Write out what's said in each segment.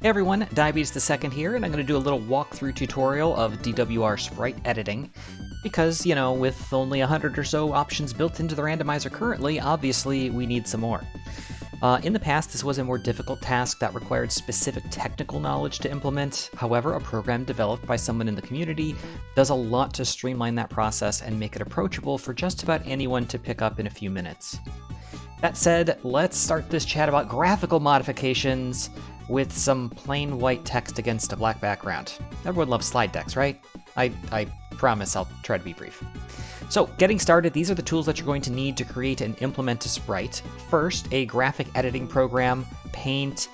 Hey everyone, Diabetes the Second here, and I'm going to do a little walkthrough tutorial of DWR sprite editing, because, you know, with only 100 or so options built into the randomizer currently, obviously we need some more. In the past, this was a more difficult task that required specific technical knowledge to implement. However, a program developed by someone in the community does a lot to streamline that process and make it approachable for just about anyone to pick up in a few minutes. That said, let's start this chat about graphical modifications with some plain white text against a black background. Everyone loves slide decks, right? I promise I'll try to be brief. So, getting started, these are the tools that you're going to need to create and implement a sprite. First, a graphic editing program, Paint,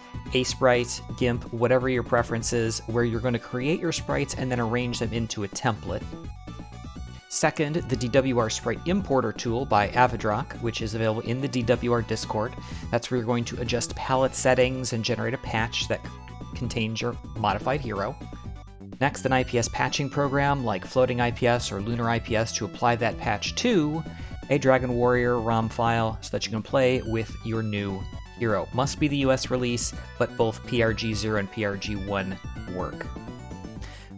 Sprite, GIMP, whatever your preference is, where you're going to create your sprites and then arrange them into a template. Second, the DWR Sprite Importer tool by Avodroc, which is available in the DWR Discord. That's where you're going to adjust palette settings and generate a patch that contains your modified hero. Next, an IPS patching program like Floating IPS or Lunar IPS to apply that patch to a Dragon Warrior ROM file so that you can play with your new hero. Must be the US release, but both PRG0 and PRG1 work.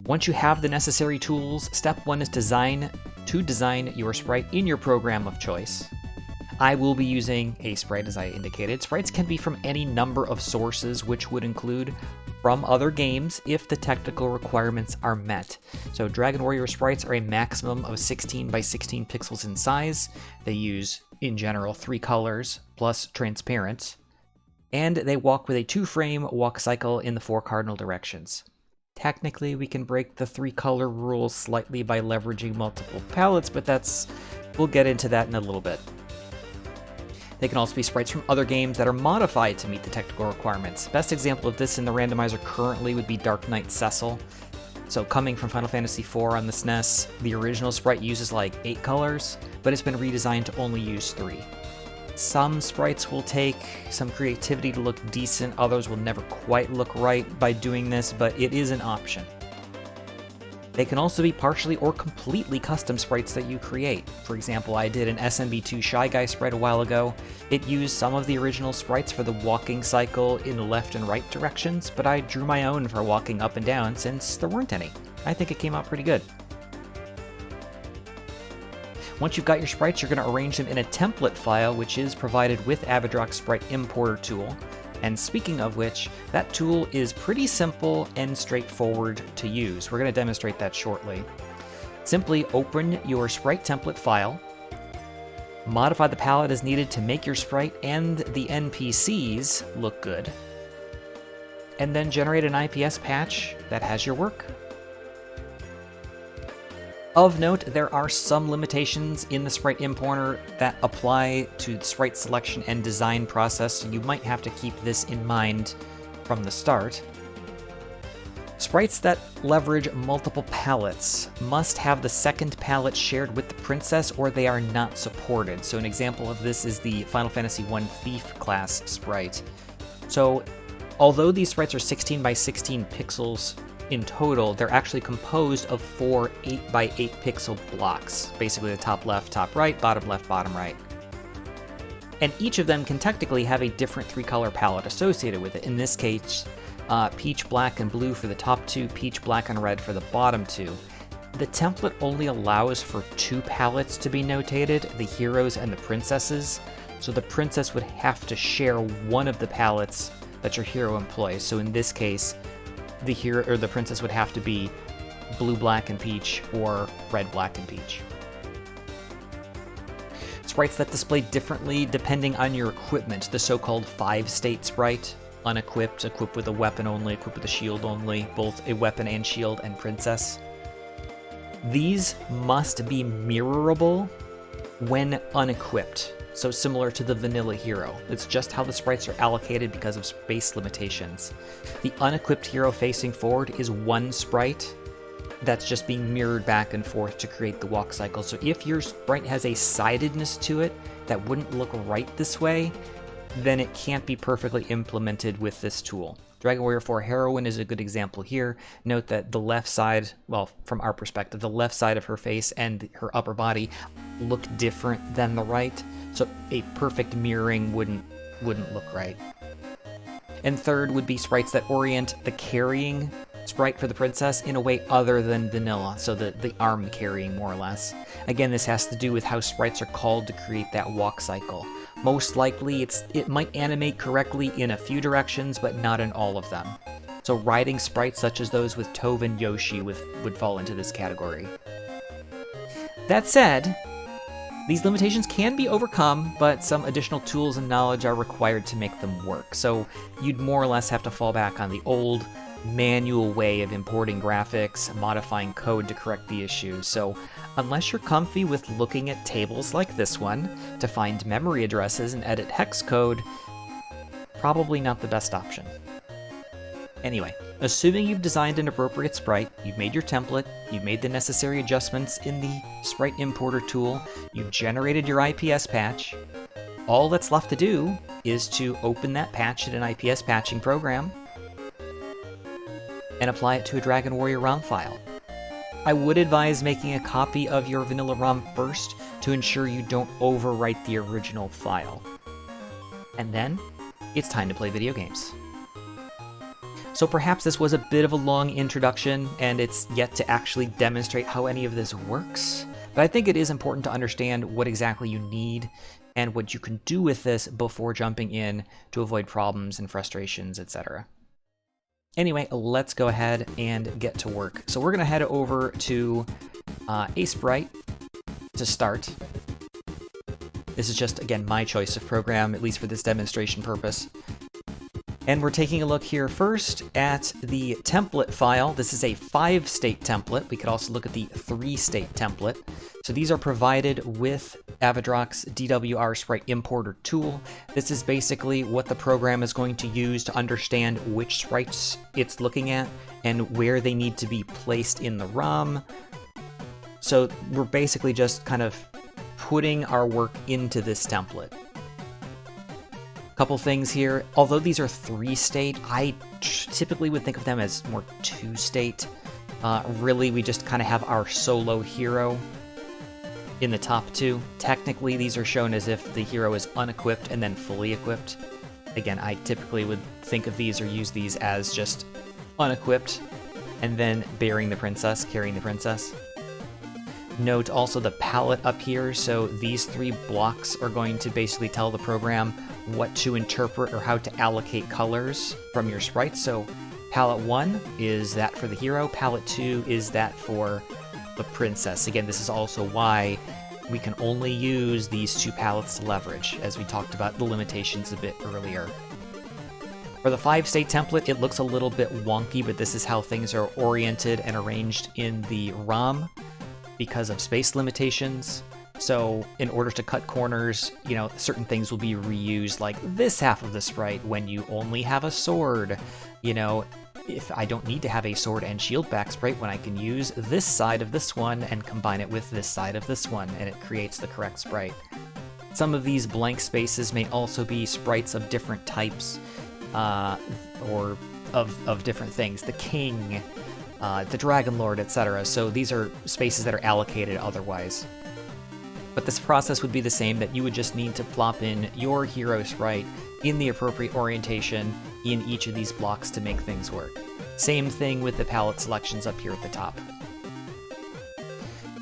Once you have the necessary tools, step one is to design your sprite in your program of choice. I will be using a sprite as I indicated. Sprites can be from any number of sources, which would include from other games if the technical requirements are met. So Dragon Warrior sprites are a maximum of 16 by 16 pixels in size. They use, in general, 3 colors plus transparent. And they walk with a 2-frame walk cycle in the 4 cardinal directions. Technically, we can break the 3-color rule slightly by leveraging multiple palettes, but we'll get into that in a little bit. They can also be sprites from other games that are modified to meet the technical requirements. Best example of this in the randomizer currently would be Dark Knight Cecil. So coming from Final Fantasy IV on the SNES, the original sprite uses like 8 colors, but it's been redesigned to only use 3. Some sprites will take some creativity to look decent, others will never quite look right by doing this, but it is an option. They can also be partially or completely custom sprites that you create. For example, I did an SMB2 Shy Guy sprite a while ago. It used some of the original sprites for the walking cycle in the left and right directions, but I drew my own for walking up and down since there weren't any. I think it came out pretty good. Once you've got your sprites, you're going to arrange them in a template file, which is provided with Avodroc's Sprite Importer tool. And speaking of which, that tool is pretty simple and straightforward to use. We're going to demonstrate that shortly. Simply open your sprite template file, modify the palette as needed to make your sprite and the NPCs look good, and then generate an IPS patch that has your work. Of note, there are some limitations in the Sprite Importer that apply to the sprite selection and design process, so you might have to keep this in mind from the start. Sprites that leverage multiple palettes must have the second palette shared with the princess or they are not supported. So an example of this is the Final Fantasy I Thief class sprite. So although these sprites are 16 by 16 pixels in total, they're actually composed of 4 8 by 8 pixel blocks, basically the top left, top right, bottom left, bottom right. And each of them can technically have a different 3-color palette associated with it. In this case, peach, black, and blue for the top 2, peach, black, and red for the bottom 2. The template only allows for 2 palettes to be notated, the heroes and the princesses, so the princess would have to share one of the palettes that your hero employs. So in this case, the hero or the princess would have to be blue, black, and peach, or red, black, and peach. Sprites that display differently depending on your equipment, the so-called 5-state sprite, unequipped, equipped with a weapon only, equipped with a shield only, both a weapon and shield, and princess. These must be mirrorable when unequipped. So similar to the vanilla hero. It's just how the sprites are allocated because of space limitations. The unequipped hero facing forward is one sprite that's just being mirrored back and forth to create the walk cycle. So if your sprite has a sidedness to it that wouldn't look right this way, then it can't be perfectly implemented with this tool. Dragon Warrior 4 Heroine is a good example here. Note that the left side, well, from our perspective, the left side of her face and her upper body look different than the right, so a perfect mirroring wouldn't look right. And third would be sprites that orient the carrying sprite for the princess in a way other than vanilla, so the arm carrying more or less. Again, this has to do with how sprites are called to create that walk cycle. Most likely, it might animate correctly in a few directions, but not in all of them. So riding sprites such as those with Tove and Yoshi would fall into this category. That said, these limitations can be overcome, but some additional tools and knowledge are required to make them work. So you'd more or less have to fall back on the old manual way of importing graphics, modifying code to correct the issues. So unless you're comfy with looking at tables like this one to find memory addresses and edit hex code, probably not the best option. Anyway, assuming you've designed an appropriate sprite, you've made your template, you've made the necessary adjustments in the sprite importer tool, you've generated your IPS patch, all that's left to do is to open that patch in an IPS patching program and apply it to a Dragon Warrior ROM file. I would advise making a copy of your vanilla ROM first to ensure you don't overwrite the original file. And then, it's time to play video games. So perhaps this was a bit of a long introduction, and it's yet to actually demonstrate how any of this works, but I think it is important to understand what exactly you need and what you can do with this before jumping in to avoid problems and frustrations, etc. Anyway, let's go ahead and get to work. So we're going to head over to a sprite to start. This is just, again, my choice of program, at least for this demonstration purpose. And we're taking a look here first at the template file. This is a 5-state template. We could also look at the 3-state template. So these are provided with Avodroc's DWR Sprite Importer tool. This is basically what the program is going to use to understand which sprites it's looking at and where they need to be placed in the ROM. So we're basically just kind of putting our work into this template. Couple things here. Although these are 3-state, I typically would think of them as more 2-state. Really, we just kind of have our solo hero in the top two. Technically, these are shown as if the hero is unequipped and then fully equipped. Again, I typically would think of these or use these as just unequipped and then bearing the princess, carrying the princess. Note also the palette up here, so these 3 blocks are going to basically tell the program what to interpret or how to allocate colors from your sprites. So palette 1 is that for the hero, palette 2 is that for the princess. Again, this is also why we can only use these 2 palettes to leverage, as we talked about the limitations a bit earlier. For the 5-state template, it looks a little bit wonky, but this is how things are oriented and arranged in the ROM because of space limitations. So in order to cut corners, you know, certain things will be reused, like this half of the sprite when you only have a sword. You know, if I don't need to have a sword and shield back sprite when I can use this side of this one and combine it with this side of this one, and it creates the correct sprite. Some of these blank spaces may also be sprites of different types, or of different things. The king, the dragon lord, etc. So these are spaces that are allocated otherwise. But this process would be the same, that you would just need to plop in your hero sprite in the appropriate orientation in each of these blocks to make things work. Same thing with the palette selections up here at the top.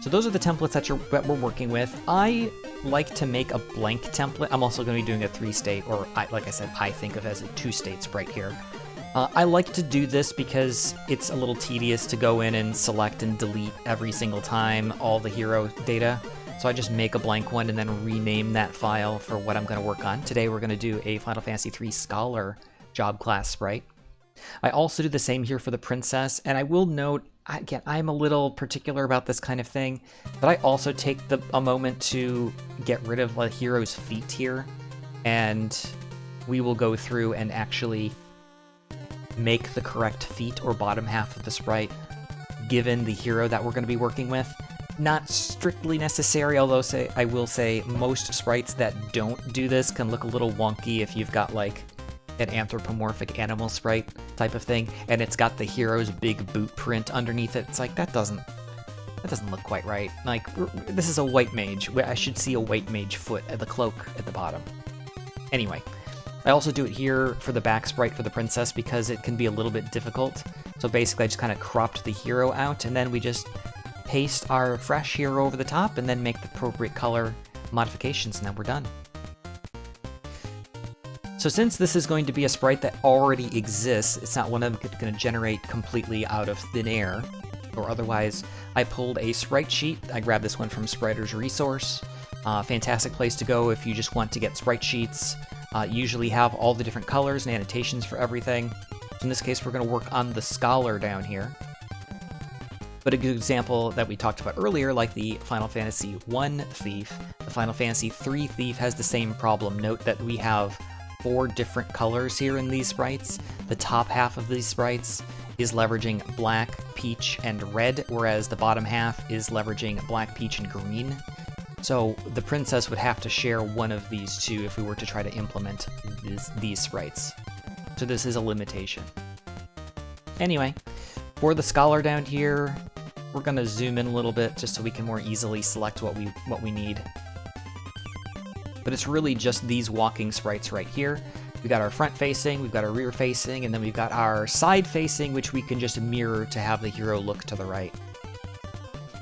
So those are the templates that we're working with. I like to make a blank template. I'm also going to be doing a 3-state, or like I said, I think of as a 2-state sprite here. I like to do this because it's a little tedious to go in and select and delete every single time all the hero data. So I just make a blank one and then rename that file for what I'm going to work on. Today we're going to do a Final Fantasy III Scholar job class sprite. I also do the same here for the princess, and I will note, again, I'm a little particular about this kind of thing, but I also take a moment to get rid of the hero's feet here, and we will go through and actually make the correct feet or bottom half of the sprite given the hero that we're going to be working with. Not strictly necessary, although I will say most sprites that don't do this can look a little wonky if you've got like an anthropomorphic animal sprite type of thing, and it's got the hero's big boot print underneath it. It's like, that doesn't look quite right. Like, this is a white mage. I should see a white mage foot at the cloak at the bottom. Anyway, I also do it here for the back sprite for the princess because it can be a little bit difficult. So basically I just kind of cropped the hero out, and then we just paste our fresh hero over the top and then make the appropriate color modifications, and then we're done. So since this is going to be a sprite that already exists, it's not one I'm going to generate completely out of thin air, or otherwise, I pulled a sprite sheet. I grabbed this one from Spriter's Resource. Fantastic place to go if you just want to get sprite sheets. Usually have all the different colors and annotations for everything. In this case, we're going to work on the scholar down here. But a good example that we talked about earlier, like the Final Fantasy I thief, the Final Fantasy III thief has the same problem. Note that we have 4 different colors here in these sprites. The top half of these sprites is leveraging black, peach, and red, whereas the bottom half is leveraging black, peach, and green. So the princess would have to share one of these two if we were to try to implement these sprites. So this is a limitation. Anyway, for the scholar down here, we're going to zoom in a little bit just so we can more easily select what we need. But it's really just these walking sprites right here. We've got our front facing, we've got our rear facing, and then we've got our side facing, which we can just mirror to have the hero look to the right.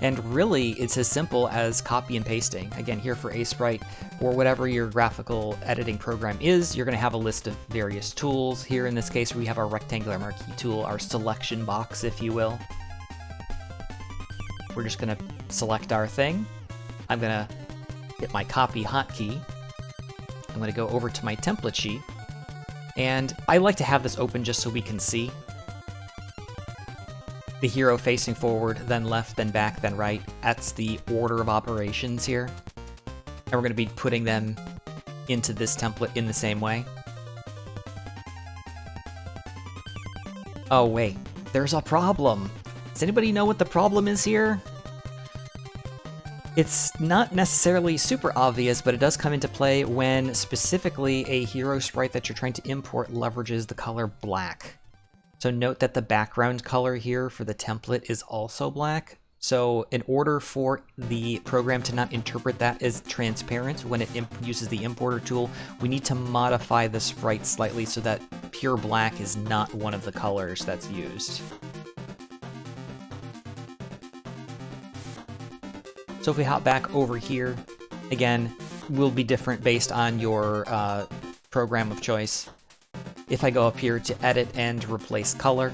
And really, it's as simple as copy and pasting. Again, here for a sprite, or whatever your graphical editing program is, you're going to have a list of various tools. Here in this case, we have our rectangular marquee tool, our selection box, if you will. We're just going to select our thing. I'm going to hit my copy hotkey. I'm going to go over to my template sheet. And I like to have this open just so we can see the hero facing forward, then left, then back, then right. That's the order of operations here. And we're going to be putting them into this template in the same way. Oh wait, there's a problem. Does anybody know what the problem is here? It's not necessarily super obvious, but it does come into play when specifically a hero sprite that you're trying to import leverages the color black. So note that the background color here for the template is also black. So in order for the program to not interpret that as transparent when it uses the importer tool, we need to modify the sprite slightly so that pure black is not one of the colors that's used. So if we hop back over here, again, will be different based on your program of choice. If I go up here to edit and replace color,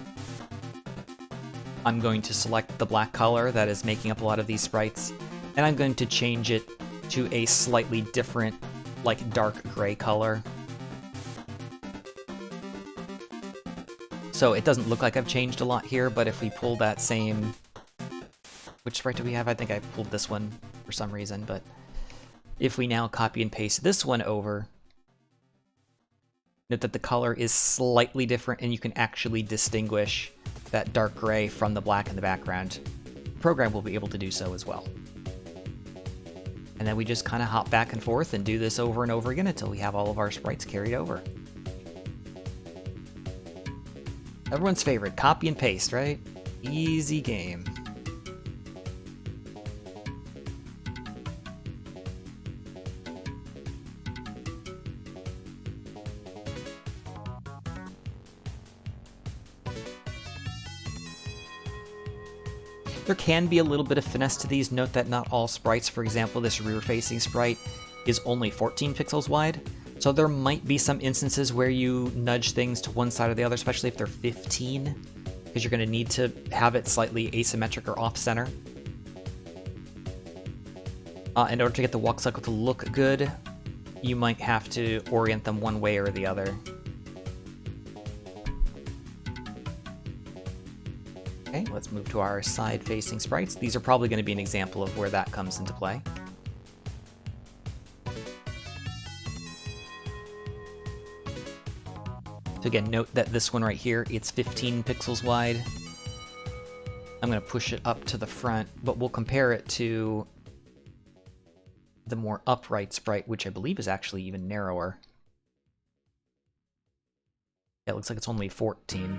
I'm going to select the black color that is making up a lot of these sprites, and I'm going to change it to a slightly different, like dark gray color. So it doesn't look like I've changed a lot here, but if we pull that same... Which sprite do we have? I think I pulled this one for some reason, but if we now copy and paste this one over, note that the color is slightly different and you can actually distinguish that dark gray from the black in the background. The program will be able to do so as well. And then we just kind of hop back and forth and do this over and over again until we have all of our sprites carried over. Everyone's favorite, copy and paste, right? Easy game. There can be a little bit of finesse to these. Note that not all sprites, for example, this rear-facing sprite is only 14 pixels wide, so there might be some instances where you nudge things to one side or the other, especially if they're 15, because you're going to need to have it slightly asymmetric or off-center. In order to get the walk cycle to look good, you might have to orient them one way or the other. Okay, let's move to our side-facing sprites. These are probably going to be an example of where that comes into play. So again, note that this one right here, it's 15 pixels wide. I'm going to push it up to the front, but we'll compare it to the more upright sprite, which I believe is actually even narrower. Yeah, it looks like it's only 14.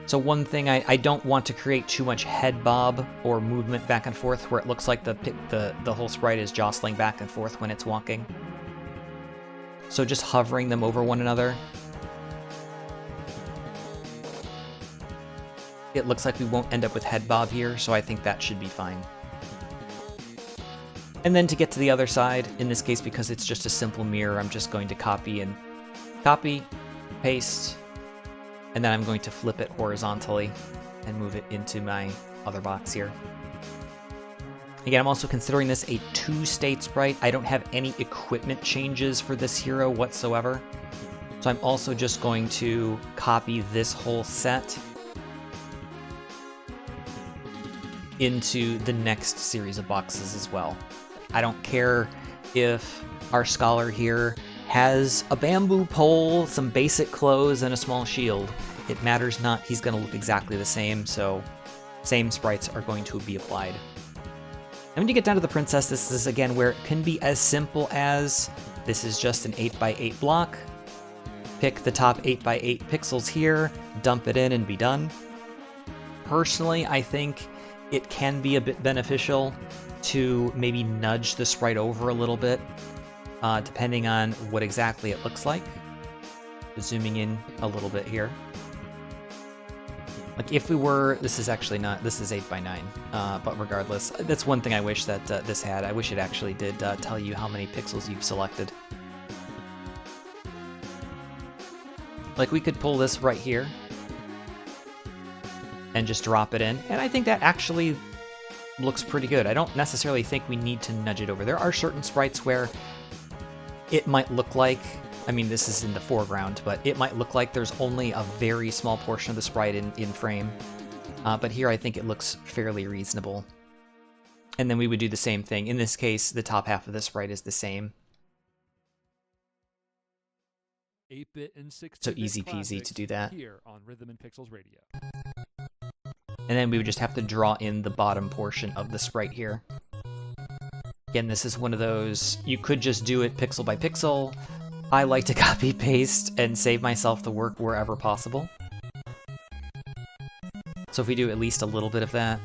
So one thing, I don't want to create too much head bob or movement back and forth where it looks like the whole sprite is jostling back and forth when it's walking. So just hovering them over one another. It looks like we won't end up with head bob here, so I think that should be fine. And then to get to the other side, in this case, because it's just a simple mirror, I'm just going to copy, paste, and then I'm going to flip it horizontally and move it into my other box here. Again, I'm also considering this a 2-state sprite. I don't have any equipment changes for this hero whatsoever. So I'm also just going to copy this whole set into the next series of boxes as well. I don't care if our scholar here has a bamboo pole, some basic clothes, and a small shield. It matters not, he's going to look exactly the same, so same sprites are going to be applied. And when you get down to the princess, this is again where it can be as simple as this is just an 8x8 block. Pick the top 8x8 pixels here, dump it in, and be done. Personally, I think it can be a bit beneficial to maybe nudge the sprite over a little bit, depending on what exactly it looks like. Zooming in a little bit here. Like if we were, this is actually not, this is 8x9, but regardless, that's one thing I wish that this had. I wish it actually did tell you how many pixels you've selected. Like we could pull this right here and just drop it in, and I think that actually looks pretty good. I don't necessarily think we need to nudge it over. There are certain sprites where it might look like, I mean, this is in the foreground, but it might look like there's only a very small portion of the sprite in frame. But here I think it looks fairly reasonable. And then we would do the same thing. In this case, the top half of the sprite is the same. 8-bit and 16-bit so easy peasy to do that. Here on Rhythm and Pixels Radio. And then we would just have to draw in the bottom portion of the sprite here. Again, this is one of those, you could just do it pixel by pixel. I like to copy paste and save myself the work wherever possible. So if we do at least a little bit of that,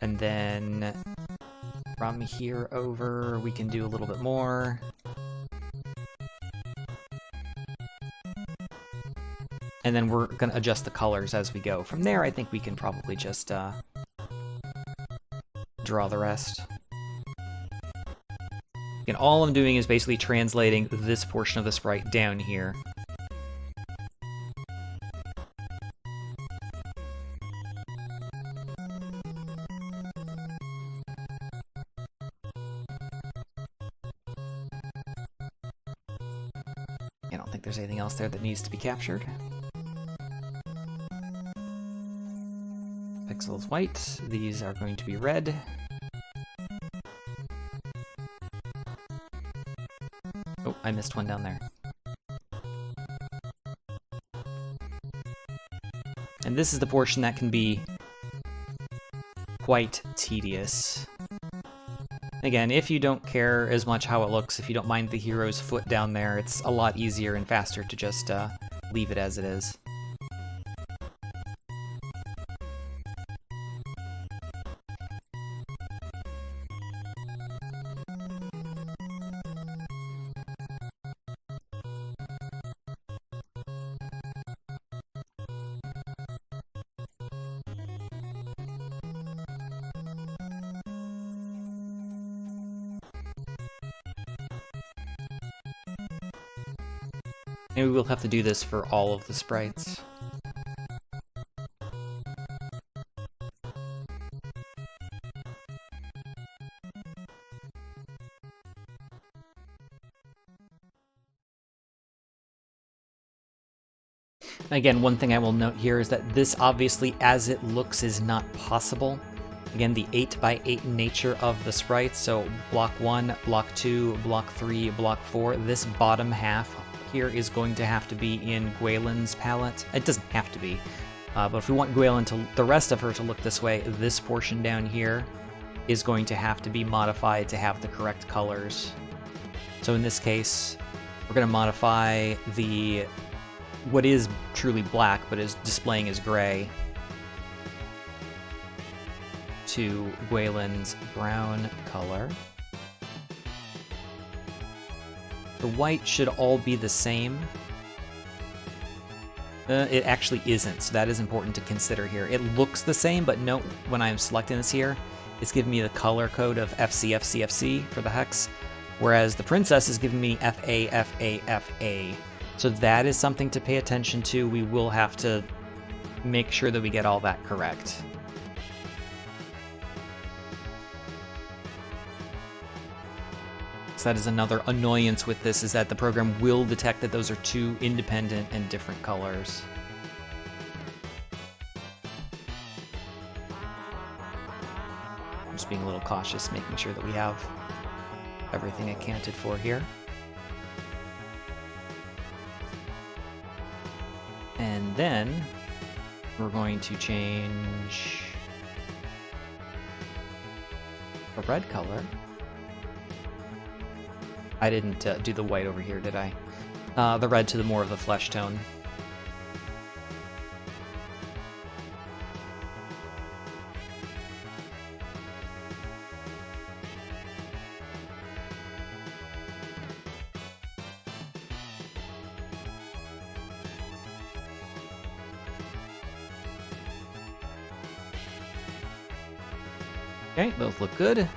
and then from here over, we can do a little bit more. And then we're going to adjust the colors as we go. From there, I think we can probably just draw the rest. And all I'm doing is basically translating this portion of the sprite down here. I don't think there's anything else there that needs to be captured. Pixel is white. These are going to be red. Oh, I missed one down there. And this is the portion that can be quite tedious. Again, if you don't care as much how it looks, if you don't mind the hero's foot down there, it's a lot easier and faster to just leave it as it is. And we will have to do this for all of the sprites. Again, one thing I will note here is that this obviously, as it looks, is not possible. Again, the 8x8 nature of the sprites, so block 1, block 2, block 3, block 4, this bottom half here is going to have to be in Gwaelin's palette. It doesn't have to be, but if we want Gwaelin to, the rest of her to look this way, this portion down here is going to have to be modified to have the correct colors. So in this case, we're going to modify the, what is truly black but is displaying as gray, to Gwaelin's brown color. The white should all be the same. It actually isn't, so that is important to consider here. It looks the same, but note when I'm selecting this here, it's giving me the color code of FC for the hex, whereas the princess is giving me FA. So that is something to pay attention to. We will have to make sure that we get all that correct. So that is another annoyance with this, is that the program will detect that those are two independent and different colors. I'm just being a little cautious, making sure that we have everything accounted for here. And then we're going to change the red color. I didn't do the white over here, did I? The red to the more of the flesh tone. Okay, those look good.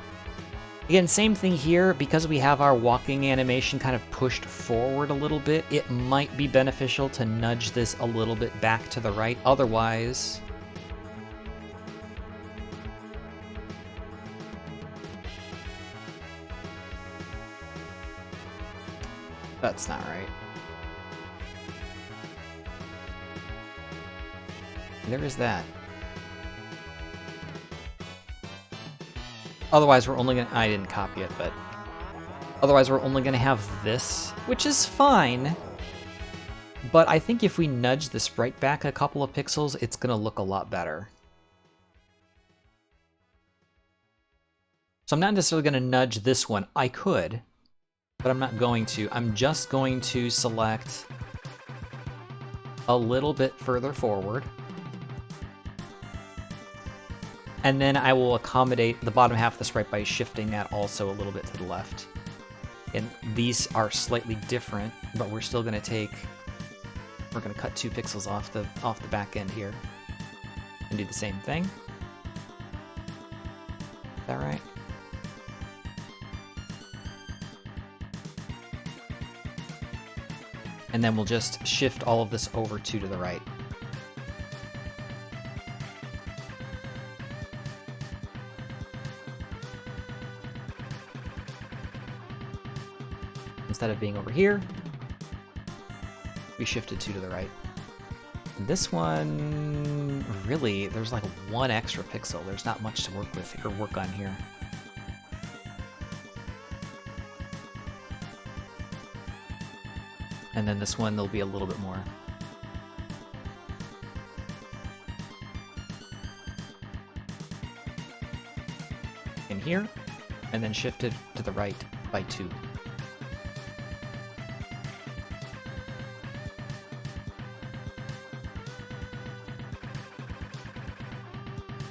Again, same thing here, because we have our walking animation kind of pushed forward a little bit, it might be beneficial to nudge this a little bit back to the right. Otherwise, that's not right. There is that. Otherwise, we're only gonna... I didn't copy it, but... Otherwise, we're only gonna have this, which is fine. But I think if we nudge the sprite back a couple of pixels, it's gonna look a lot better. So I'm not necessarily gonna nudge this one. I could, but I'm not going to. I'm just going to select a little bit further forward. And then I will accommodate the bottom half of the sprite by shifting that also a little bit to the left. And these are slightly different, but we're still going to we're going to cut 2 pixels off the back end here and do the same thing. Is that right? And then we'll just shift all of this over to the right. Instead of being over here, we shifted 2 to the right. And this one, really, there's like 1 extra pixel. There's not much to work with or work on here. And then this one, there'll be a little bit more. In here, and then shifted to the right by 2.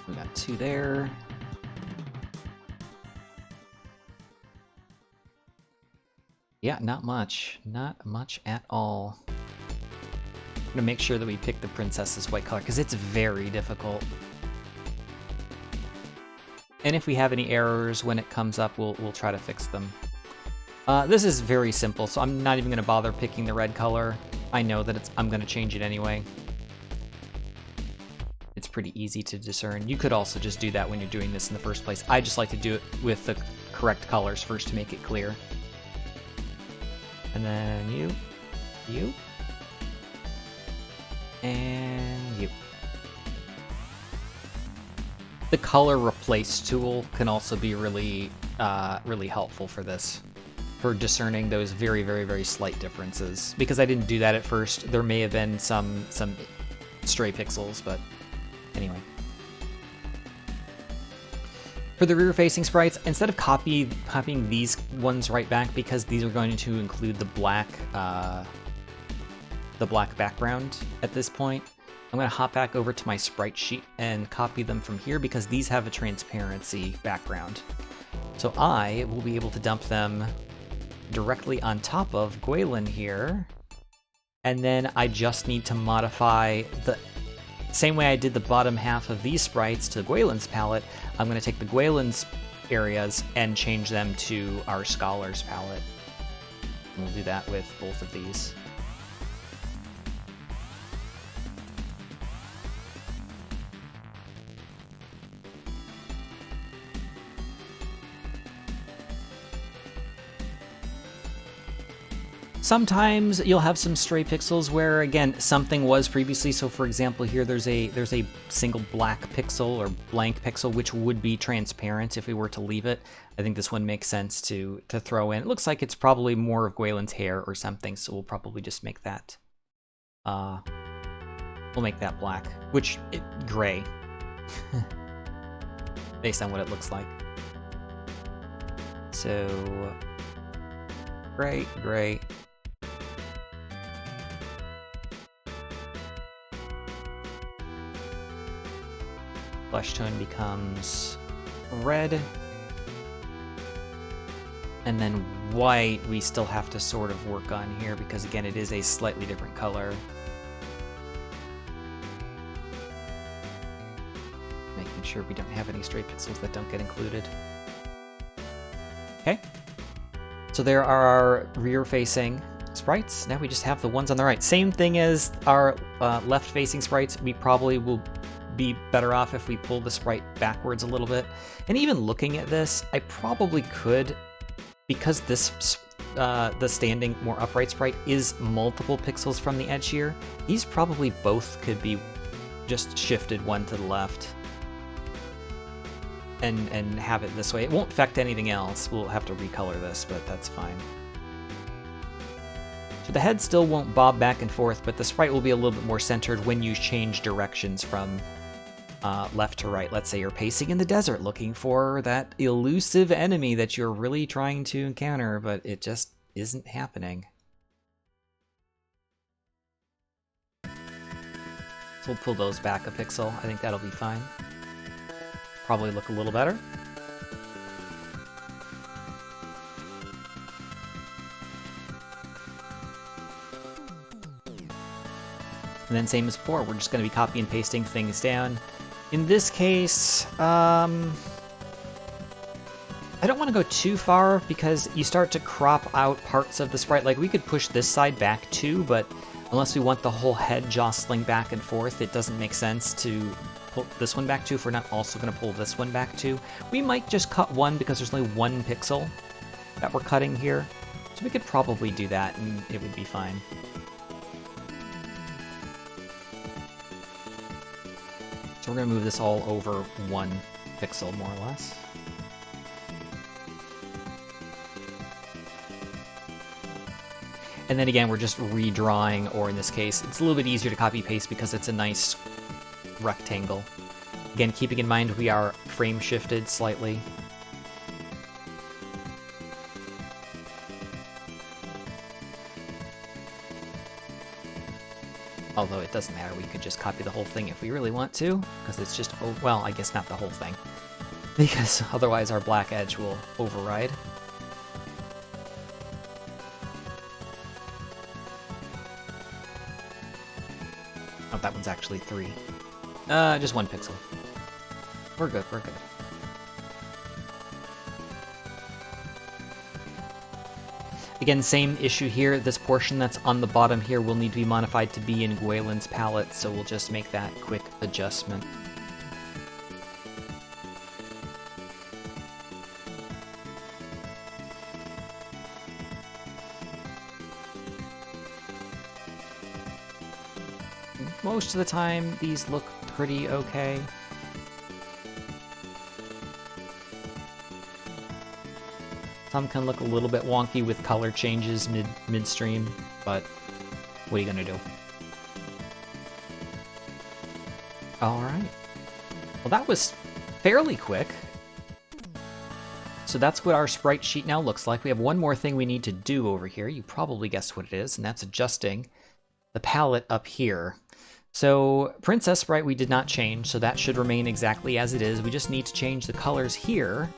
We got 2 there. Yeah, not much. Not much at all. I'm gonna make sure that we pick the princess's white color, because it's very difficult. And if we have any errors when it comes up, we'll try to fix them. This is very simple, so I'm not even gonna bother picking the red color. I know that I'm gonna change it anyway. It's pretty easy to discern. You could also just do that when you're doing this in the first place. I just like to do it with the correct colors first to make it clear. And then you, and you. The color replace tool can also be really, really helpful for this, for discerning those very, very, very slight differences. Because I didn't do that at first, there may have been some stray pixels, but anyway. For the rear-facing sprites, instead of copying these ones right back, because these are going to include the black background at this point, I'm going to hop back over to my sprite sheet and copy them from here, because these have a transparency background. So I will be able to dump them directly on top of Gwaelin here. And then I just need to modify the same way I did the bottom half of these sprites to Gwaelin's palette. I'm going to take the Gwaelin's areas and change them to our Scholar's palette. And we'll do that with both of these. Sometimes you'll have some stray pixels where, again, something was previously. So for example, here there's a single black pixel or blank pixel, which would be transparent if we were to leave it. I think this one makes sense to throw in. It looks like it's probably more of Gwaelin's hair or something, so we'll probably just make that. We'll make that black, gray, based on what it looks like. So gray. Flesh tone becomes red. And then white we still have to sort of work on here because, again, it is a slightly different color. Making sure we don't have any stray pixels that don't get included. Okay. So there are our rear-facing sprites. Now we just have the ones on the right. Same thing as our left-facing sprites. We probably will be better off if we pull the sprite backwards a little bit. And even looking at this, I probably could, because this the standing more upright sprite is multiple pixels from the edge here, these probably both could be just shifted one to the left and have it this way. It won't affect anything else. We'll have to recolor this, but that's fine. So the head still won't bob back and forth, but the sprite will be a little bit more centered when you change directions from left to right. Let's say you're pacing in the desert looking for that elusive enemy that you're really trying to encounter, but it just isn't happening. So we'll pull those back a pixel. I think that'll be fine. Probably look a little better. And then same as before, we're just going to be copy and pasting things down. In this case, I don't want to go too far because you start to crop out parts of the sprite. Like, we could push this side back too, but unless we want the whole head jostling back and forth, it doesn't make sense to pull this one back too if we're not also going to pull this one back too. We might just cut one because there's only one pixel that we're cutting here. So we could probably do that and it would be fine. So we're going to move this all over 1 pixel, more or less. And then again, we're just redrawing, or in this case, it's a little bit easier to copy-paste because it's a nice rectangle. Again, keeping in mind we are frame shifted slightly. Although it doesn't matter, we could just copy the whole thing if we really want to, because it's just, oh, well, I guess not the whole thing, because otherwise our black edge will override. Oh, that one's actually 3. Just 1 pixel. We're good, we're good. Again, same issue here. This portion that's on the bottom here will need to be modified to be in Gwaelin's palette, so we'll just make that quick adjustment. Most of the time, these look pretty okay. Some can look a little bit wonky with color changes midstream, but what are you gonna do? Alright. Well, that was fairly quick. So that's what our sprite sheet now looks like. We have one more thing we need to do over here. You probably guessed what it is, and that's adjusting the palette up here. So Princess Sprite we did not change, so that should remain exactly as it is. We just need to change the colors here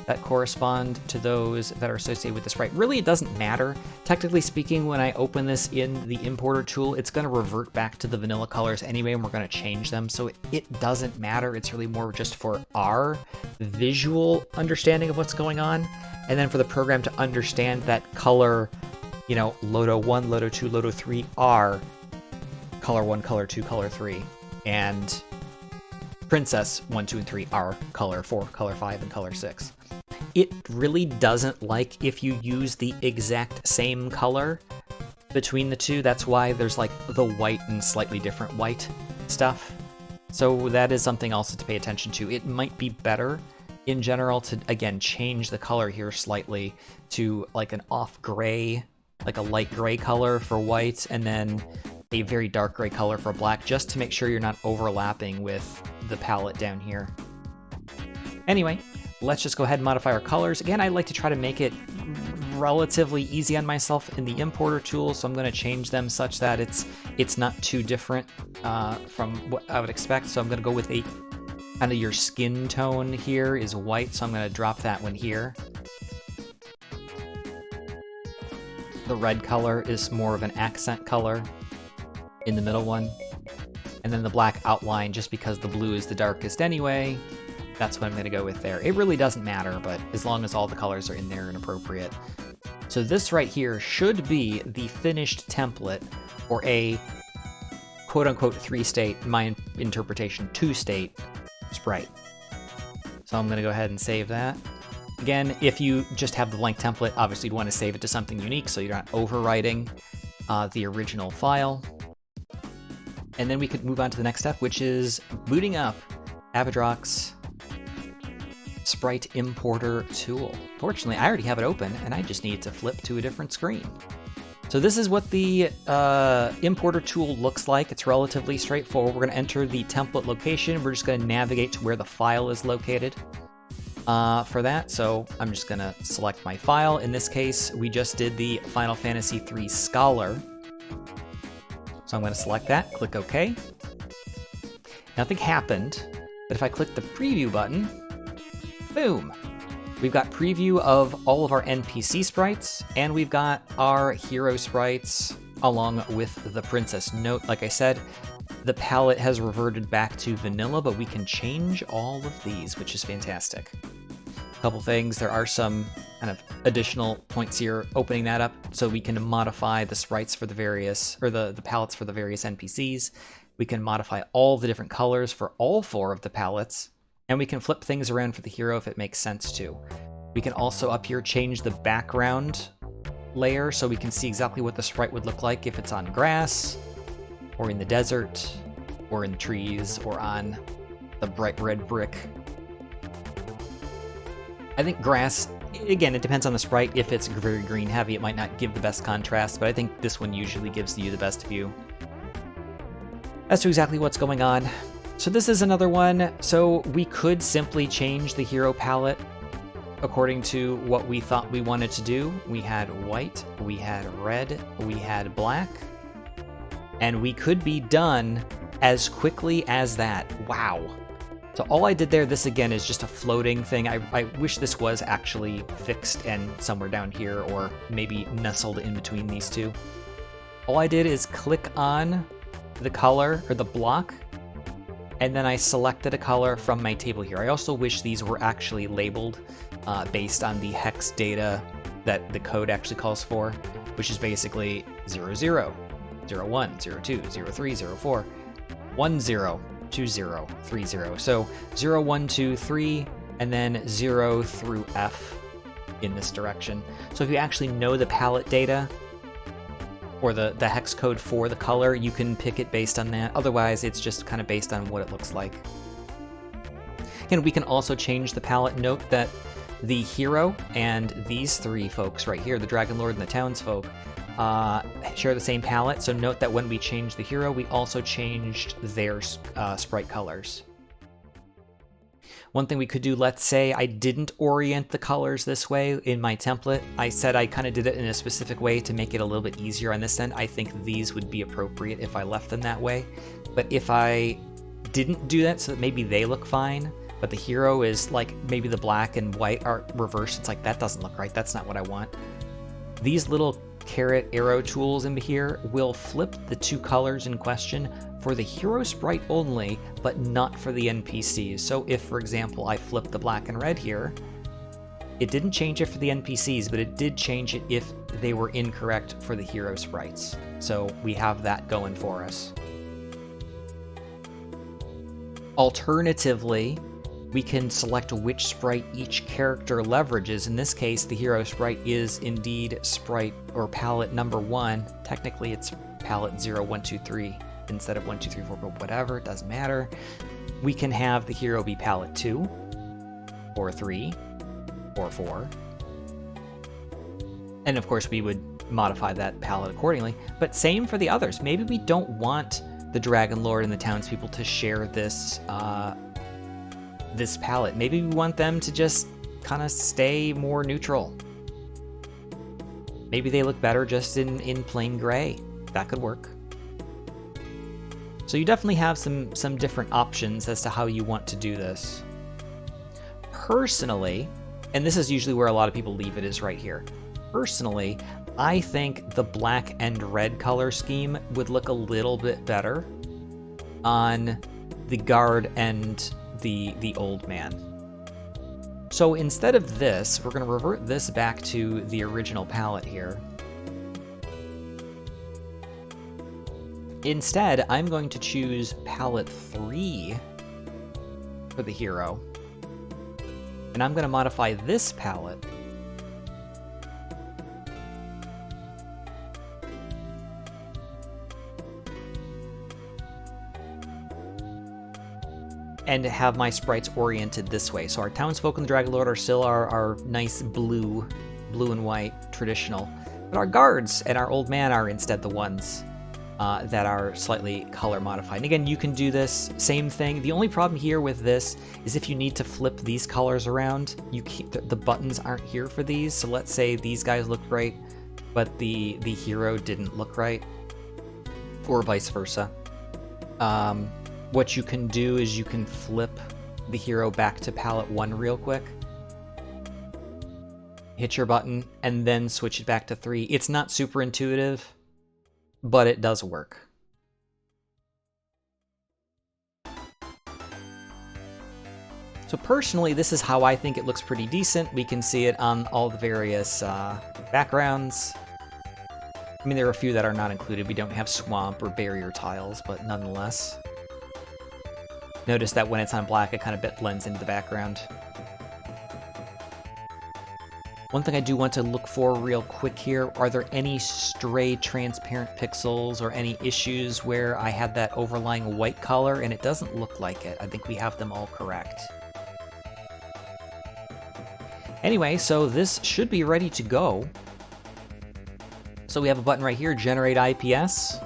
that correspond to those that are associated with the sprite. Really, it doesn't matter. Technically speaking, when I open this in the importer tool, it's going to revert back to the vanilla colors anyway, and we're going to change them. So it doesn't matter. It's really more just for our visual understanding of what's going on. And then for the program to understand that color, you know, Lodo 1, Lodo 2, Lodo 3 are color 1, color 2, color 3. And Princess 1, 2, and 3 are color 4, color 5, and color 6. It really doesn't like if you use the exact same color between the two. That's why there's like the white and slightly different white stuff. So that is something also to pay attention to. It might be better in general to, again, change the color here slightly to like an off gray, like a light gray color for white, and then a very dark gray color for black, just to make sure you're not overlapping with the palette down here. Anyway, let's just go ahead and modify our colors. Again, I like to try to make it relatively easy on myself in the importer tool, so I'm going to change them such that it's not too different from what I would expect. So I'm going to go with a kind of your skin tone here is white, so I'm going to drop that one here. The red color is more of an accent color in the middle one. And then the black outline, just because the blue is the darkest anyway, that's what I'm going to go with there. It really doesn't matter, but as long as all the colors are in there and appropriate. So this right here should be the finished template for a quote-unquote 3-state, my interpretation 2-state sprite. So I'm going to go ahead and save that. Again, if you just have the blank template, obviously you'd want to save it to something unique so you're not overwriting the original file. And then we could move on to the next step, which is booting up Avodroc's Sprite Importer tool. Fortunately, I already have it open, and I just need to flip to a different screen. So this is what the importer tool looks like. It's relatively straightforward. We're going to enter the template location. We're just going to navigate to where the file is located for that. So I'm just going to select my file. In this case, we just did the Final Fantasy III Scholar. So I'm going to select that, click OK. Nothing happened, but if I click the preview button, boom! We've got preview of all of our NPC sprites, and we've got our hero sprites along with the princess. Note, like I said, the palette has reverted back to vanilla, but we can change all of these, which is fantastic. A couple things, there are some kind of additional points here opening that up so we can modify the sprites for the various, or the palettes for the various NPCs. We can modify all the different colors for all 4 of the palettes, and we can flip things around for the hero if it makes sense to. We can also up here change the background layer so we can see exactly what the sprite would look like if it's on grass, or in the desert, or in the trees, or on the bright red brick. I think grass, again, it depends on the sprite. If it's very green heavy, it might not give the best contrast, but I think this one usually gives you the best view as to exactly what's going on. So this is another one. So we could simply change the hero palette according to what we thought we wanted to do. We had white, we had red, we had black, and we could be done as quickly as that. Wow. So all I did there, this again is just a floating thing. I wish this was actually fixed and somewhere down here, or maybe nestled in between these two. All I did is click on the color, or the block, and then I selected a color from my table here. I also wish these were actually labeled based on the hex data that the code actually calls for, which is basically 00, 01, 02, 03, 04, 10, 20, 30. So 0, 1, 2, 3, and then 0 through F in this direction. So if you actually know the palette data, or the hex code for the color, you can pick it based on that. Otherwise, it's just kind of based on what it looks like. And we can also change the palette. Note that the hero and these 3 folks right here, the Dragon Lord and the Townsfolk, share the same palette. So note that when we changed the hero, we also changed their sprite colors. One thing we could do, let's say I didn't orient the colors this way in my template. I said I kind of did it in a specific way to make it a little bit easier on this end. I think these would be appropriate if I left them that way. But if I didn't do that so that maybe they look fine, but the hero is like maybe the black and white are reversed. It's like, that doesn't look right. That's not what I want. These little caret arrow tools in here will flip the two colors in question for the hero sprite only, but not for the NPCs. So if, for example, I flip the black and red here, it didn't change it for the NPCs, but it did change it if they were incorrect for the hero sprites. So we have that going for us. Alternatively, we can select which sprite each character leverages. In this case, the hero sprite is indeed sprite or palette number 1. Technically, it's palette 0, 1, 2, 3 instead of 1, 2, 3, 4, but whatever, it doesn't matter. We can have the hero be palette 2, or 3, or 4. And of course, we would modify that palette accordingly. But same for the others. Maybe we don't want the Dragon Lord and the townspeople to share this this palette. Maybe we want them to just kind of stay more neutral. Maybe they look better just in plain gray. That could work. So you definitely have some different options as to how you want to do this. Personally, and this is usually where a lot of people leave it, is right here. Personally, I think the black and red color scheme would look a little bit better on the guard and the old man. So instead of this, we're going to revert this back to the original palette here. Instead, I'm going to choose palette 3 for the hero. And I'm going to modify this palette and have my sprites oriented this way. So our townsfolk and the Dragon Lord are still our nice blue and white traditional, but our guards and our old man are instead the ones that are slightly color modified. And again, you can do this same thing. The only problem here with this is if you need to flip these colors around, the buttons aren't here for these. So let's say these guys look right, but the hero didn't look right, or vice versa. What you can do is you can flip the hero back to palette 1 real quick. Hit your button, and then switch it back to 3. It's not super intuitive, but it does work. So personally, this is how I think it looks pretty decent. We can see it on all the various backgrounds. I mean, there are a few that are not included. We don't have swamp or barrier tiles, but nonetheless. Notice that when it's on black, it kind of blends into the background. One thing I do want to look for real quick here, are there any stray transparent pixels or any issues where I have that overlying white color and it doesn't look like it? I think we have them all correct. Anyway, so this should be ready to go. So we have a button right here, Generate IPS.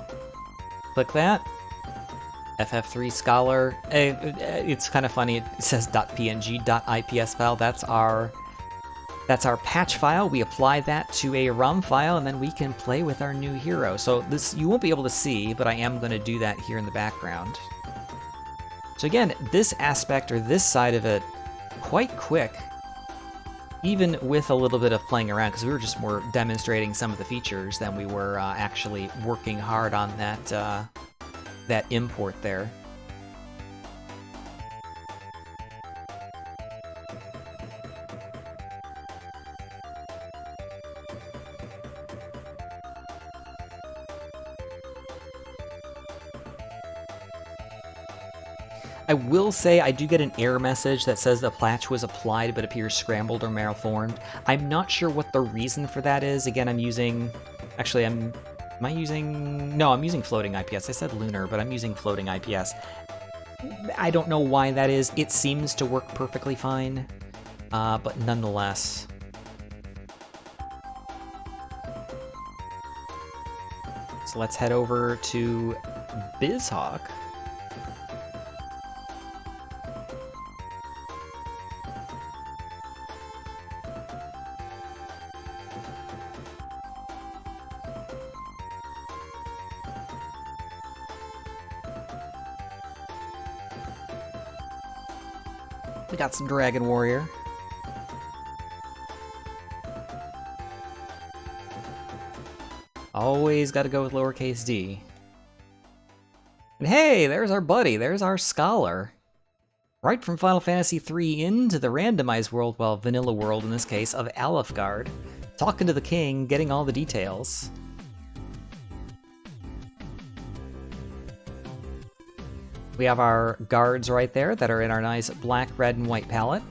Click that. FF3 Scholar. It's kind of funny, it says .png.ips file. That's our patch file. We apply that to a ROM file, and then we can play with our new hero. So this you won't be able to see, but I am going to do that here in the background. So again, this aspect, or this side of it, quite quick, even with a little bit of playing around, because we were just more demonstrating some of the features than we were actually working hard on that import there. I will say I do get an error message that says the patch was applied but appears scrambled or malformed. I'm not sure what the reason for that is. Again, I'm using... Actually, am I using... No, I'm using floating IPS. I said lunar, but I'm using floating IPS. I don't know why that is. It seems to work perfectly fine, but nonetheless. So let's head over to BizHawk. We got some Dragon Warrior. Always got to go with lowercase d. And hey, there's our buddy. There's our scholar. Right from Final Fantasy III into the randomized world, well, vanilla world in this case, of Alefgard. Talking to the king, getting all the details. We have our guards right there that are in our nice black, red, and white palette.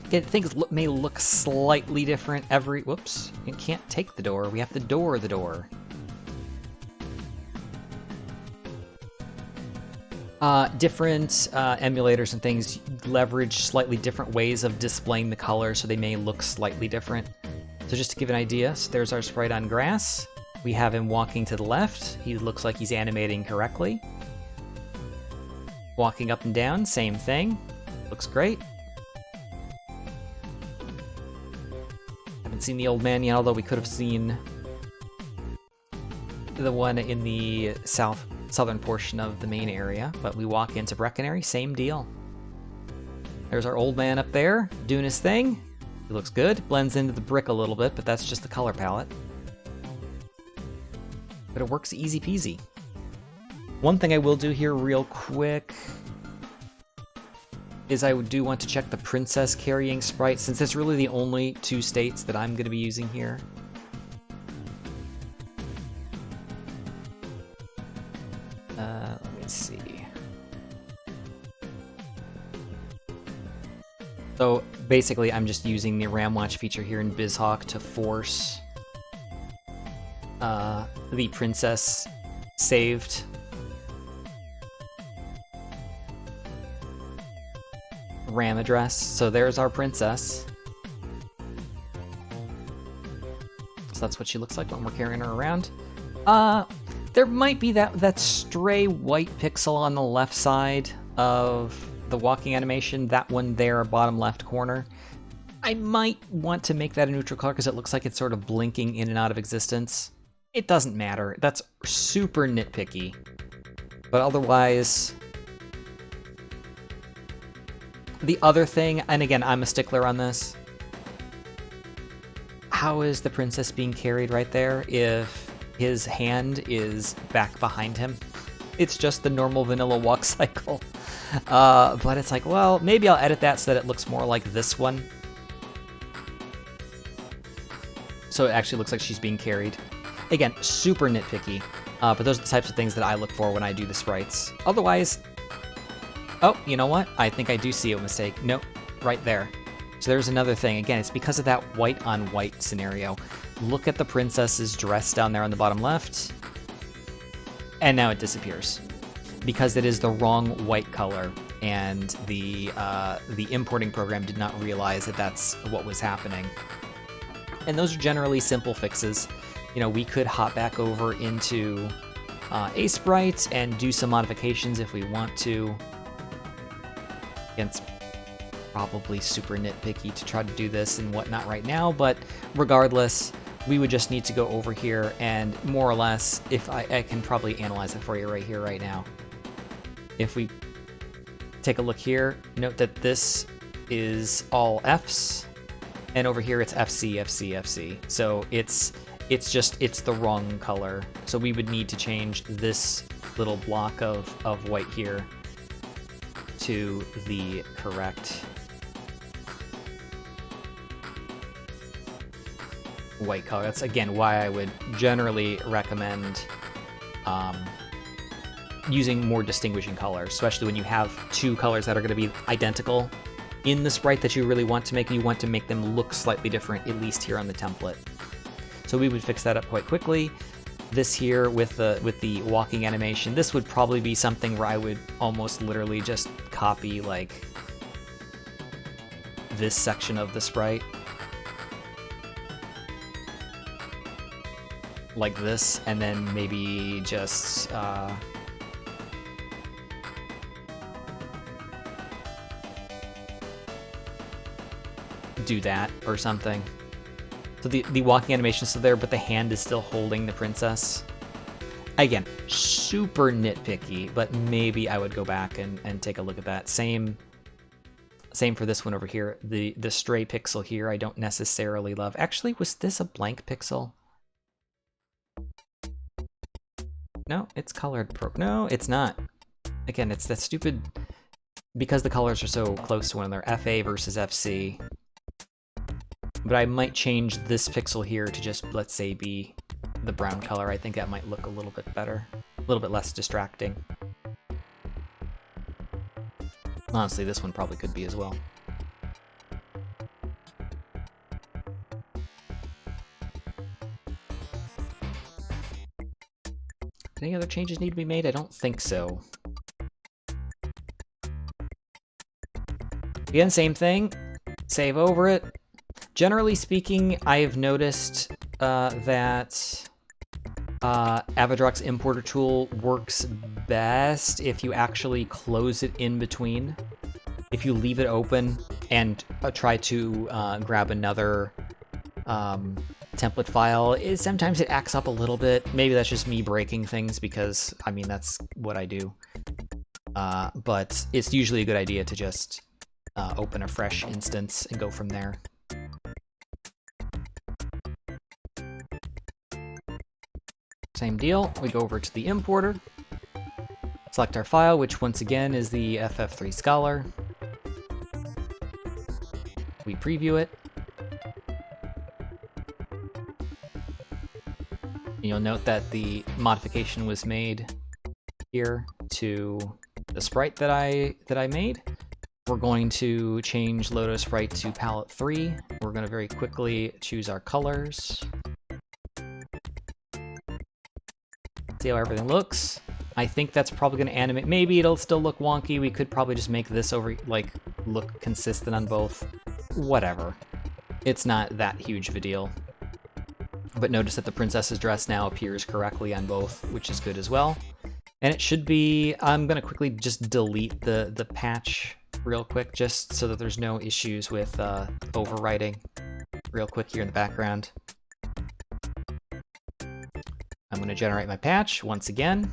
Again, things may look slightly different every... Whoops. You can't take the door. We have to door the door. Different emulators and things leverage slightly different ways of displaying the color, so they may look slightly different. So just to give an idea, so there's our sprite on grass. We have him walking to the left. He looks like he's animating correctly. Walking up and down, same thing. Looks great. Haven't seen the old man yet, although we could have seen the one in the southern portion of the main area. But we walk into Breckenary, same deal. There's our old man up there, doing his thing. He looks good. Blends into the brick a little bit, but that's just the color palette. But it works easy peasy. One thing I will do here real quick is I do want to check the princess carrying sprite, since it's really the only two states that I'm going to be using here. Let me see. So basically I'm just using the RAM Watch feature here in BizHawk to force the princess saved RAM address. So there's our princess. So that's what she looks like when we're carrying her around. There might be that stray white pixel on the left side of the walking animation, that one there, bottom left corner. I might want to make that a neutral color because it looks like it's sort of blinking in and out of existence. It doesn't matter. That's super nitpicky. But otherwise, the other thing, and again, I'm a stickler on this. How is the princess being carried right there if his hand is back behind him? It's just the normal vanilla walk cycle. But it's like, well, maybe I'll edit that so that it looks more like this one. So it actually looks like she's being carried. Again, super nitpicky, but those are the types of things that I look for when I do the sprites. Otherwise, oh, you know what? I think I do see a mistake. Nope, right there. So there's another thing. Again, it's because of that white on white scenario. Look at the princess's dress down there on the bottom left, and now it disappears because it is the wrong white color, and the importing program did not realize that that's what was happening. And those are generally simple fixes. You know, we could hop back over into a sprite and do some modifications if we want to. Again, it's probably super nitpicky to try to do this and whatnot right now, but regardless, we would just need to go over here and more or less, if I can probably analyze it for you right here, right now. If we take a look here, note that this is all Fs, and over here it's FC, FC, FC. So it's the wrong color. So we would need to change this little block of white here to the correct white color. That's again why I would generally recommend using more distinguishing colors, especially when you have two colors that are going to be identical in the sprite that you really want to make. You want to make them look slightly different, at least here on the template. So we would fix that up quite quickly. This here with the walking animation, this would probably be something where I would almost literally just copy like this section of the sprite. Like this, and then maybe just do that or something. So the walking animation is still there, but the hand is still holding the princess. Again, super nitpicky, but maybe I would go back and take a look at that. Same for this one over here. The stray pixel here I don't necessarily love. Actually, was this a blank pixel? No, it's colored. No, it's not. Again, it's that stupid... Because the colors are so close to one another, FA versus FC. But I might change this pixel here to just, let's say, be the brown color. I think that might look a little bit better. A little bit less distracting. Honestly, this one probably could be as well. Any other changes need to be made? I don't think so. Again, same thing. Save over it. Generally speaking, I've noticed that Avodroc's importer tool works best if you actually close it in between. If you leave it open and try to grab another template file, sometimes it acts up a little bit. Maybe that's just me breaking things because, I mean, that's what I do. But it's usually a good idea to just open a fresh instance and go from there. Same deal, we go over to the importer, select our file, which once again is the FF3 Scholar. We preview it. And you'll note that the modification was made here to the sprite that I made. We're going to change Loto Sprite to palette 3. We're going to very quickly choose our colors. See how everything looks. I think that's probably going to animate. Maybe it'll still look wonky. We could probably just make this over, like, look consistent on both. Whatever. It's not that huge of a deal. But notice that the princess's dress now appears correctly on both, which is good as well. And it should be... I'm going to quickly just delete the patch real quick, just so that there's no issues with overwriting real quick here in the background. I'm going to generate my patch once again.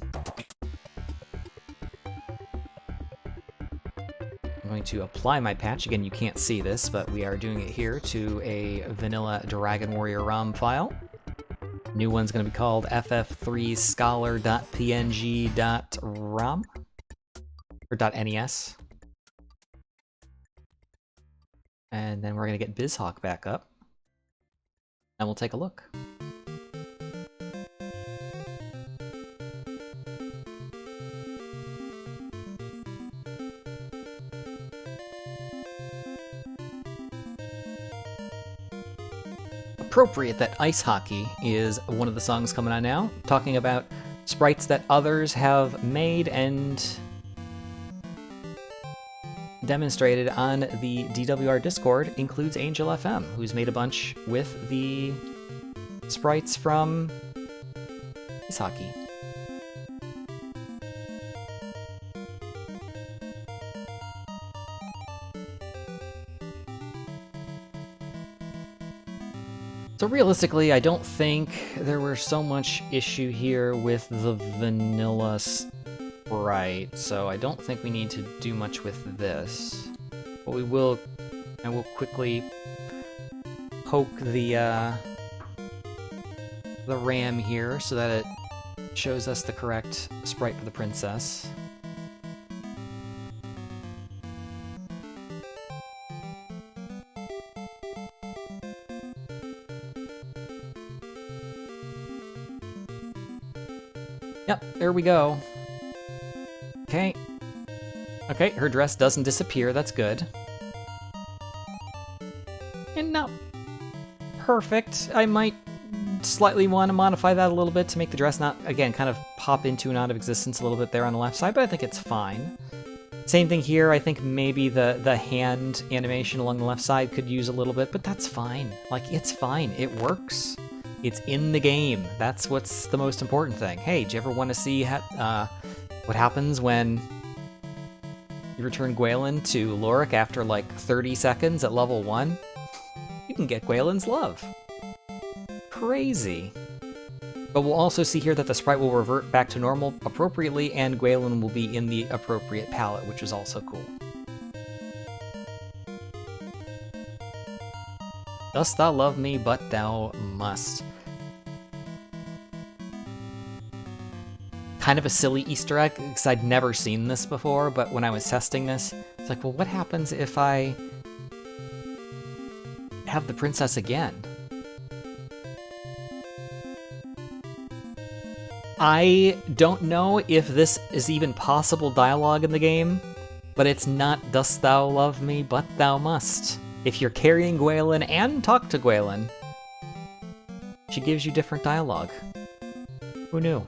I'm going to apply my patch. Again, you can't see this, but we are doing it here to a vanilla Dragon Warrior ROM file. New one's going to be called ff3scholar.png.rom or .nes. And then we're going to get BizHawk back up, and we'll take a look. Appropriate that Ice Hockey is one of the songs coming on now, talking about sprites that others have made and demonstrated on the DWR Discord. Includes Angel FM, who's made a bunch with the sprites from Ice Hockey. So realistically, I don't think there were so much issue here with the vanilla sprite, so I don't think we need to do much with this. But we will, I will quickly poke the RAM here so that it shows us the correct sprite for the princess. Yep, there we go. Okay. Okay, her dress doesn't disappear, that's good. And not perfect. I might slightly want to modify that a little bit to make the dress not, again, kind of pop into and out of existence a little bit there on the left side, but I think it's fine. Same thing here, I think maybe the hand animation along the left side could use a little bit, but that's fine. Like, it's fine, it works. It's in the game. That's what's the most important thing. Hey, do you ever want to see what happens when you return Gwaelin to Lorik after like 30 seconds at level 1? You can get Gwaelin's love. Crazy. But we'll also see here that the sprite will revert back to normal appropriately, and Gwaelin will be in the appropriate palette, which is also cool. Dost thou love me, but thou must. Kind of a silly Easter egg, because I'd never seen this before, but when I was testing this, it's like, well, what happens if I have the princess again? I don't know if this is even possible dialogue in the game, but it's not "Dost thou love me, but thou must." If you're carrying Gwaelin and talk to Gwaelin, she gives you different dialogue. Who knew?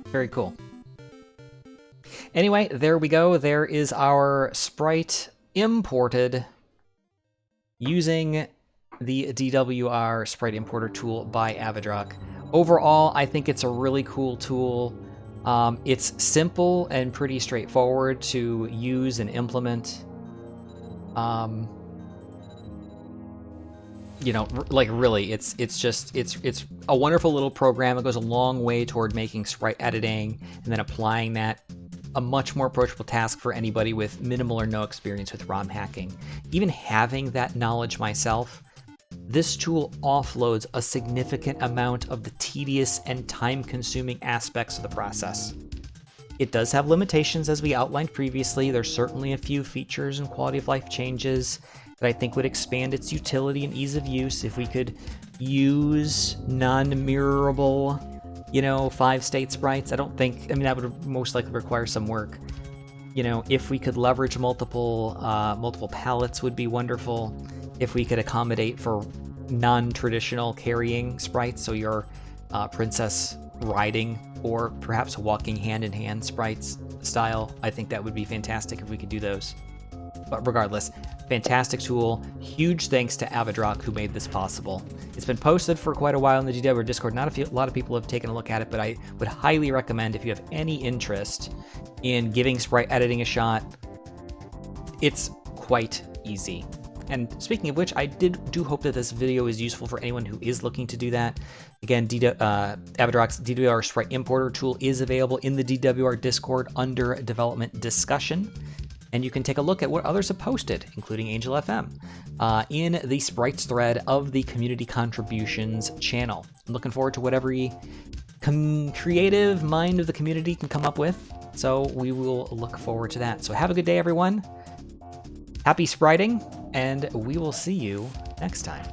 Very cool. Anyway, there we go. There is our sprite imported using the DWR Sprite Importer tool by Avodroc. Overall, I think it's a really cool tool. It's simple and pretty straightforward to use and implement. You know, like really, it's a wonderful little program. It goes a long way toward making sprite editing and then applying that a much more approachable task for anybody with minimal or no experience with ROM hacking. Even having that knowledge myself, this tool offloads a significant amount of the tedious and time-consuming aspects of the process. It does have limitations, as we outlined previously. There's certainly a few features and quality of life changes that I think would expand its utility and ease of use if we could use non-mirrorable, you know, 5-state sprites. I mean, that would most likely require some work. You know, if we could leverage multiple palettes would be wonderful. If we could accommodate for non-traditional carrying sprites, so your princess riding or perhaps walking hand-in-hand sprites style, I think that would be fantastic if we could do those. But regardless, fantastic tool. Huge thanks to Avodroc who made this possible. It's been posted for quite a while in the DWR Discord. Not a lot of people have taken a look at it, but I would highly recommend, if you have any interest in giving sprite editing a shot, it's quite easy. And speaking of which, I do hope that this video is useful for anyone who is looking to do that. Again, Avodroc's DWR Sprite Importer tool is available in the DWR Discord under Development Discussion. And you can take a look at what others have posted, including Angel FM, in the Sprites thread of the Community Contributions channel. I'm looking forward to whatever creative mind of the community can come up with, so we will look forward to that. So have a good day, everyone. Happy spriting, and we will see you next time.